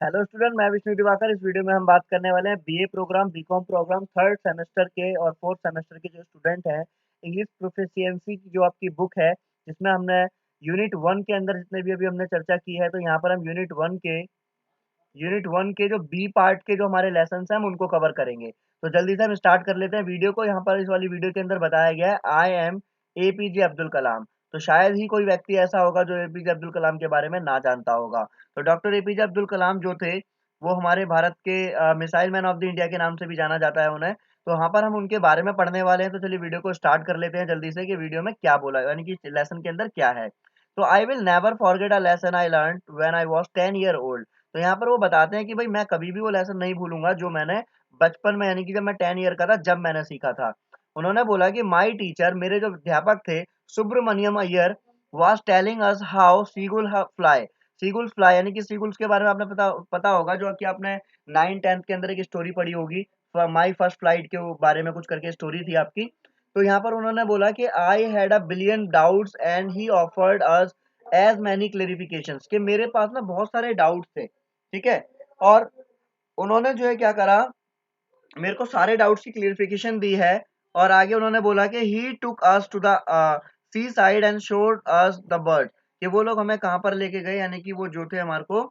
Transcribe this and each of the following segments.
Hello student, मैं विष्णु दिवाकर। इस video में हम बात करने वाले हैं BA programme, BCom programme, third semester के और फोर्थ सेमेस्टर के जो स्टूडेंट हैं, इंग्लिश प्रोफिशिएंसी की जो आपकी बुक है, जिसमें हमने यूनिट वन के अंदर जितने भी अभी हमने चर्चा की है, तो यहाँ पर हम यूनिट वन के जो बी पार्ट के जो हमारे लेसन हैं हम उनको कवर करेंगे। तो जल्दी से हम स्टार्ट कर लेते हैं वीडियो को। यहाँ पर इस वाली वीडियो के अंदर बताया गया है I am APJ Abdul Kalam. तो शायद ही कोई व्यक्ति ऐसा होगा जो एपीजे अब्दुल कलाम के बारे में ना जानता होगा। तो डॉक्टर एपीजे अब्दुल कलाम जो थे, वो हमारे भारत के missile man of the India के नाम से भी जाना जाता है उन्हें। तो यहाँ पर हम उनके बारे में पढ़ने वाले हैं। तो चलिए वीडियो को स्टार्ट कर लेते हैं जल्दी से कि वीडियो में क्या बोला यानी कि लेसन के अंदर क्या है। तो I will never forget a lesson I learn when I was 10 year old. तो यहाँ पर वो बताते हैं कि भाई मैं कभी भी वो लेसन नहीं भूलूंगा जो मैंने बचपन में यानी कि जब मैं 10 ईयर का था जब मैंने सीखा था। उन्होंने बोला कि माई टीचर, मेरे जो अध्यापक थे, Subramaniam Iyer, was telling us how seagull fly. Seagull fly यानी कि सीगुल्स के बारे में आपने पता पता होगा, जो कि आपने 9th 10th के अंदर एक स्टोरी पढ़ी होगी। माई फर्स्ट फ्लाइट के बारे में कुछ करके स्टोरी थी आपकी। तो यहाँ पर उन्होंने बोला कि I had a billion doubts and he offered us as many clarifications, कि मेरे पास ना बहुत सारे डाउट्स थे, ठीक है। और उन्होंने जो है क्या करा, मेरे को सारे डाउट्स की क्लियरिफिकेशन दी है। और आगे उन्होंने बोला कि he took us to the seaside and showed us the bird, कि वो लोग हमें कहाँ पर लेके गए, यानी कि वो जो थे हमारे को।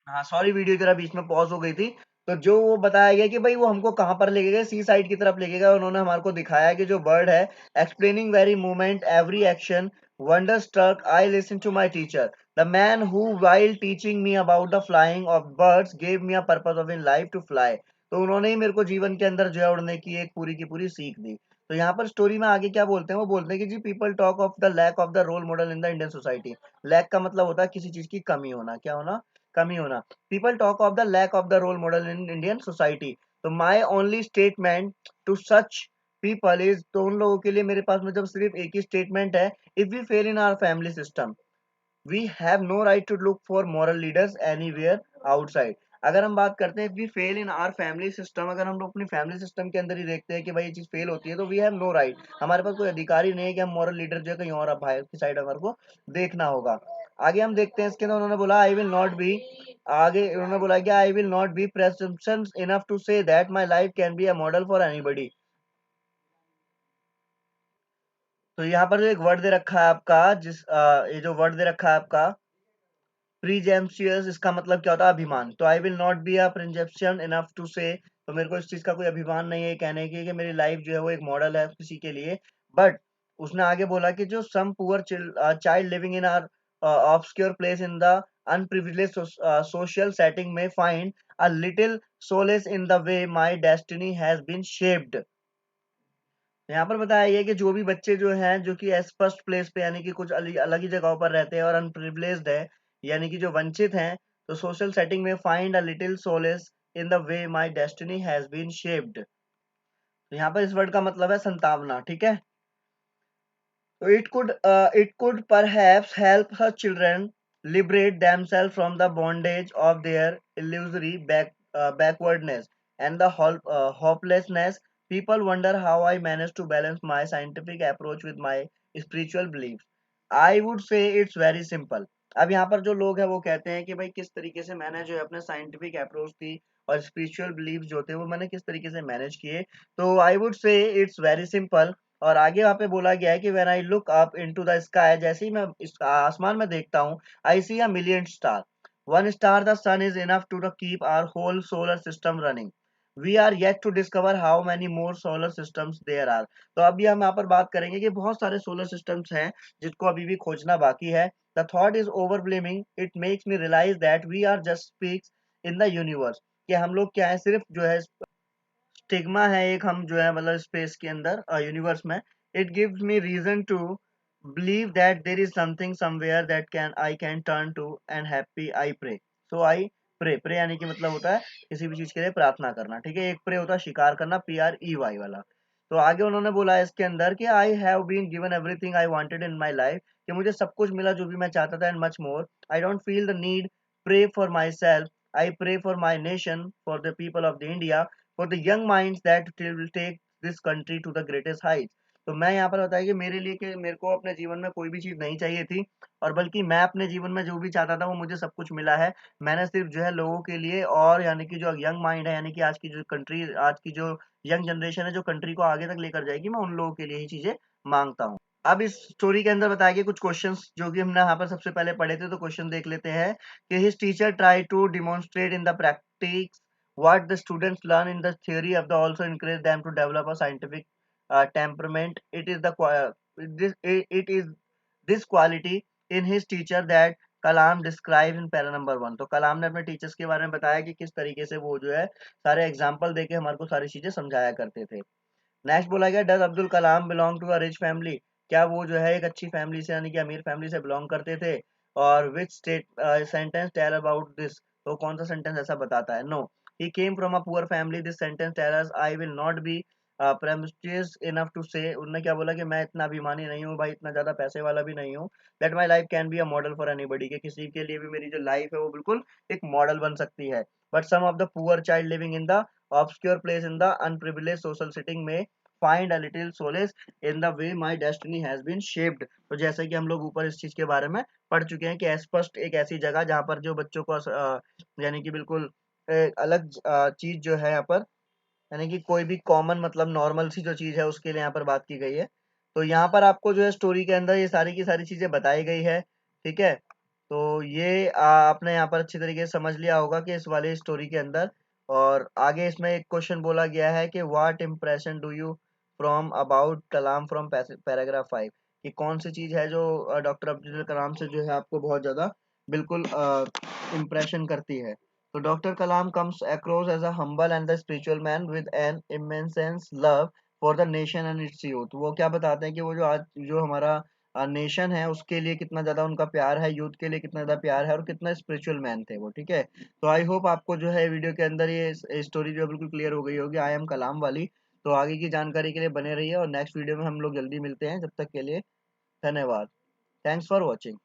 हाँ सॉरी, वीडियो जरा बीच में पॉज हो गई थी। तो जो वो बताया गया कि भाई वो हमको कहाँ पर लेके गए, सी साइड की तरफ लेके गए। उन्होंने हमारे को दिखाया कि जो बर्ड है, explaining very movement every action, wonder struck I listen to my teacher, the man who while teaching me about the flying of birds gave me a purpose of in life to fly. तो उन्होंने ही मेरे को जीवन के अंदर जो है उड़ने की पूरी सीख दी। तो यहाँ पर स्टोरी में आगे क्या बोलते हैं, वो बोलते हैं कि जी people talk of the lack of the role model in the Indian society. Lack का मतलब होता है किसी चीज की कमी होना, क्या होना, कमी होना। People talk of the lack of the role model in Indian society. तो my only statement to such people is, तो उन लोगों के लिए मेरे पास में जब सिर्फ एक ही स्टेटमेंट है, if we fail in our family system we have no right to look for moral leaders anywhere outside. अगर हम बात करते हैं we fail in our family system, अगर हम लोग अपनी फैमिली सिस्टम के अंदर ही देखते हैं कि भाई ये चीज फेल होती है, तो वी हैव नो राइट, हमारे पास कोई अधिकार ही नहीं है कि हम मॉरल लीडर जो है कहीं और बाहर की साइड हमारे को देखना होगा। आगे हम देखते हैं इसके अंदर उन्होंने बोला आई विल नॉट बी, आगे उन्होंने बोला कि I will not be presumption enough to say that my life can be a model for anybody. तो यहाँ पर जो एक वर्ड दे रखा है आपका, ये जो वर्ड दे रखा है आपका प्रीजेम्पशियस, इसका मतलब क्या होता है, अभिमान। तो I will not be a presumption enough to say, तो मेरे को इस चीज का कोई अभिमान नहीं है कहने की कि मेरी लाइफ जो है वो एक मॉडल है किसी के लिए। बट उसने आगे बोला कि जो some poor child living in our obscure place in the unprivileged social setting में find a little solace in the way my destiny has been shaped. यहाँ पर बताया गया कि जो भी बच्चे जो हैं जो कि अस्पष्ट प्लेस पे यानी कि कुछ अलग अलग ही जगहों पर रहते हैं और अनप्रिविलेज्ड है, यानी कि जो वंचित हैं, तो सोशल सेटिंग में find a little solace in the way my destiny has been shaped. तो यहाँ पर इस वर्ड का मतलब है संतावना, ठीक है। तो it could perhaps help her children liberate themselves from the bondage of their illusory backwardness and the hopelessness. People wonder how I manage to balance my scientific approach with my spiritual beliefs. I would say it's very simple. अब यहाँ पर जो लोग हैं वो कहते हैं कि भाई किस तरीके से मैंने जो है अपने साइंटिफिक अप्रोच थी और स्पिरिचुअल बिलीफ जो थे वो मैंने किस तरीके से मैनेज किए। तो I would say it's very simple. और आगे वहाँ पे बोला गया है कि when I look up into the sky, जैसे ही मैं इस आसमान में देखता हूँ, I see a million star, one star the sun is enough to keep our whole solar system running. We are yet to discover how many more solar systems there are. तो अभी हम यहाँ पर बात करेंगे कि बहुत सारे सोलर सिस्टम्स हैं जिसको अभी भी खोजना बाकी है। The thought is overwhelming, it makes me realise that we are just specks in the universe, कि हम लोग क्या है, सिर्फ जो है स्टिग्मा है एक, हम जो है मतलब स्पेस के अंदर यूनिवर्स में। It gives me reason to believe that there is something somewhere that can I can turn to and happy I pray. So I pray, pray यानी कि मतलब होता है किसी भी चीज के लिए प्रार्थना करना, ठीक है। एक प्रे होता है शिकार करना, PREY वाला। तो आगे उन्होंने बोला है इसके अंदर कि I have been given everything I wanted in my life, कि मुझे सब कुछ मिला जो भी मैं चाहता था and much more. I don't feel the need pray for myself, I pray for my nation, for the people of the India, for the young minds that will take this country to the greatest heights। तो मैं यहाँ पर बताया कि मेरे लिए कि मेरे को अपने जीवन में कोई भी चीज़ नहीं चाहिए थी, और बल्कि मैं अपने जीवन में जो भी चाहता था वो मुझे सब कुछ मिला है। मैंने सिर्फ़ जो है लोगों के लिए, और यानी कि जो यंग माइंड है, यानी कि आज की जो यंग जनरेशन है जो कंट्री को आगे तक लेकर जाएगी, मैं उन लोगों के लिए ही चीज़ें माँगता हूँ। अब इस स्टोरी के अंदर बताए गए कुछ क्वेश्चंस जो कि हमने यहाँ पर सबसे पहले पढ़े थे, तो क्वेश्चन देख लेते हैं कि his teacher try to demonstrate in the practice what the students learn in the theory of the also encourage them to develop a scientific temperament. It is this quality in his teacher that Kalam describe in para number 1। तो कलाम ने अपने teachers के बारे में बताया कि किस तरीके से वो जो है सारे एग्जाम्पल देके हमारे को सारी चीजें समझाया करते थे। नेक्स्ट बोला गया, does Abdul Kalam belong to a rich family, क्या वो जो है एक अच्छी फैमिली से यानी कि अमीर फैमिली से बिलोंग करते थे। और which state sentence tell about this, तो कौन सा सेंटेंस ऐसा बताता है। No, he came from a poor family, this sentence tell us I will not be presumptuous enough to say, उन्होंने क्या बोला कि मैं इतना अभिमानी नहीं हूँ भाई, इतना ज्यादा पैसे वाला भी नहीं हूँ। That my life can be a model for anybody, के किसी के लिए भी मेरी जो लाइफ है वो बिल्कुल एक मॉडल बन सकती है। But some of the poor child living in the obscure place in the unprivileged social setting may find a little solace in the way my destiny has been shaped। तो जैसे कि हम लोग ऊपर इस चीज के बारे में पढ़ चुके हैं कि अस्पष्ट एक ऐसी जगह जहाँ पर जो बच्चों को यानी कि बिल्कुल अलग चीज जो है यहाँ पर, यानी कि कोई भी कॉमन मतलब नॉर्मल सी जो चीज है उसके लिए यहाँ पर बात की गई है। तो यहाँ पर आपको जो है स्टोरी के अंदर ये सारी की सारी चीजें बताई गई है, ठीक है। तो ये आपने यहाँ पर अच्छी तरीके से समझ लिया होगा कि इस वाली स्टोरी के अंदर। और आगे इसमें एक क्वेश्चन बोला गया है कि what impression do you from about Kalam from paragraph 5, कि कौन सी चीज है जो डॉक्टर अब्दुल कलाम से जो है आपको बहुत ज्यादा बिल्कुल इम्प्रेशन करती है। So Dr. Kalam comes across as a humble and the spiritual man with an immense love for the nation and its youth। वो क्या बताते हैं कि वो जो आज जो हमारा नेशन है उसके लिए कितना ज्यादा उनका प्यार है, यूथ के लिए कितना ज्यादा प्यार है, और कितना स्पिरिचुअल मैन थे वो, ठीक है। तो आई होप आपको जो है वीडियो के अंदर ये स्टोरी जो है बिल्कुल क्लियर हो गई होगी, आई एम कलाम वाली। तो आगे की जानकारी के लिए बने रहिए, और नेक्स्ट वीडियो में हम लोग जल्दी मिलते हैं। जब तक के लिए धन्यवाद। Thanks for watching.